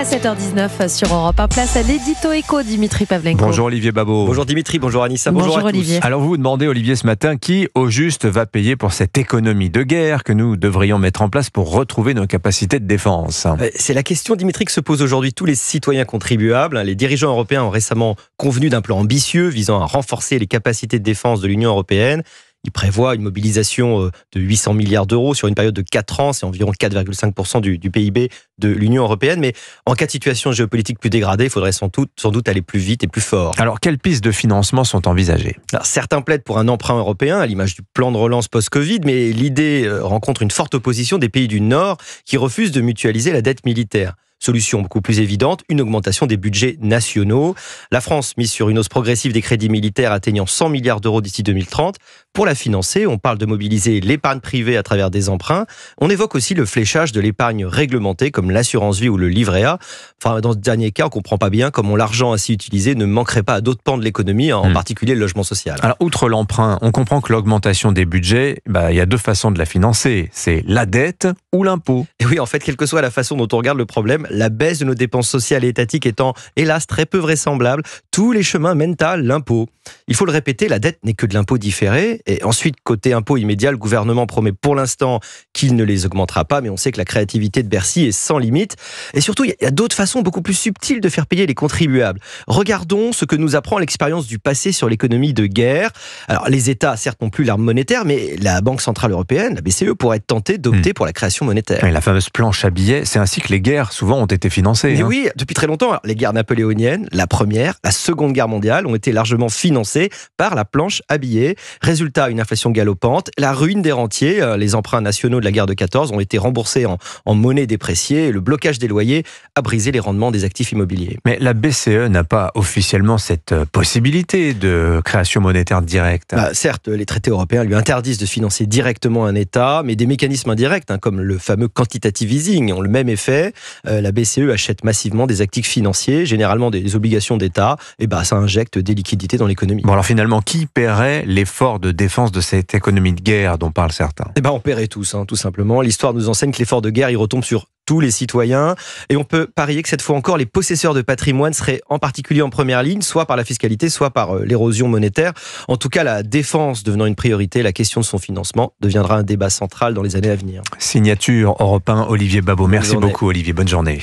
7h19 sur Europe 1. Place à l'édito éco, Dimitri Pavlenko. Bonjour Olivier Babot. Bonjour Dimitri, bonjour Anissa, bonjour à Olivier. tous. Alors vous vous demandez Olivier ce matin qui au juste va payer pour cette économie de guerre que nous devrions mettre en place pour retrouver nos capacités de défense. C'est la question Dimitri que se posent aujourd'hui tous les citoyens contribuables. Les dirigeants européens ont récemment convenu d'un plan ambitieux visant à renforcer les capacités de défense de l'Union européenne. Il prévoit une mobilisation de 800 milliards d'euros sur une période de 4 ans, c'est environ 4,5% du PIB de l'Union européenne. Mais en cas de situation géopolitique plus dégradée, il faudrait sans doute aller plus vite et plus fort. Alors quelles pistes de financement sont envisagées ? Alors, certains plaident pour un emprunt européen à l'image du plan de relance post-Covid, mais l'idée rencontre une forte opposition des pays du Nord qui refusent de mutualiser la dette militaire. Solution beaucoup plus évidente, une augmentation des budgets nationaux. La France mise sur une hausse progressive des crédits militaires atteignant 100 milliards d'euros d'ici 2030. Pour la financer, on parle de mobiliser l'épargne privée à travers des emprunts. On évoque aussi le fléchage de l'épargne réglementée comme l'assurance vie ou le livret A. Enfin, dans ce dernier cas, on ne comprend pas bien comment l'argent ainsi utilisé ne manquerait pas à d'autres pans de l'économie, en particulier le logement social. Alors outre l'emprunt, on comprend que l'augmentation des budgets, il y a deux façons de la financer. C'est la dette ou l'impôt. Et oui, en fait, quelle que soit la façon dont on regarde le problème, la baisse de nos dépenses sociales et étatiques étant, hélas, très peu vraisemblable, tous les chemins mènent à l'impôt. Il faut le répéter, la dette n'est que de l'impôt différé. Et ensuite, côté impôt immédiat, le gouvernement promet pour l'instant qu'il ne les augmentera pas, mais on sait que la créativité de Bercy est sans limite. Et surtout, il y a d'autres façons beaucoup plus subtiles de faire payer les contribuables. Regardons ce que nous apprend l'expérience du passé sur l'économie de guerre. Alors, les États, certes, n'ont plus l'arme monétaire, mais la Banque Centrale Européenne, la BCE, pourrait être tentée d'opter pour la création monétaire. Et la fameuse planche à billets, c'est ainsi que les guerres, souvent, ont été financées. Mais oui, depuis très longtemps, les guerres napoléoniennes, la Première, la Seconde Guerre mondiale ont été largement financées par la planche à billets. Résultat, une inflation galopante, la ruine des rentiers, les emprunts nationaux de la guerre de 14 ont été remboursés en monnaie dépréciée, et le blocage des loyers a brisé les rendements des actifs immobiliers. Mais la BCE n'a pas officiellement cette possibilité de création monétaire directe. Certes, les traités européens lui interdisent de financer directement un État, mais des mécanismes indirects, comme le fameux quantitative easing, ont le même effet. La BCE achète massivement des actifs financiers, généralement des obligations d'État, et ça injecte des liquidités dans l'économie. Bon alors finalement, qui paierait l'effort de défense de cette économie de guerre dont parlent certains ? On paierait tous, tout simplement. L'histoire nous enseigne que l'effort de guerre, il retombe sur tous les citoyens. Et on peut parier que cette fois encore, les possesseurs de patrimoine seraient en particulier en première ligne, soit par la fiscalité, soit par l'érosion monétaire. En tout cas, la défense devenant une priorité, la question de son financement deviendra un débat central dans les années à venir. Signature Europe 1, Olivier Babot. Merci beaucoup Olivier, bonne journée.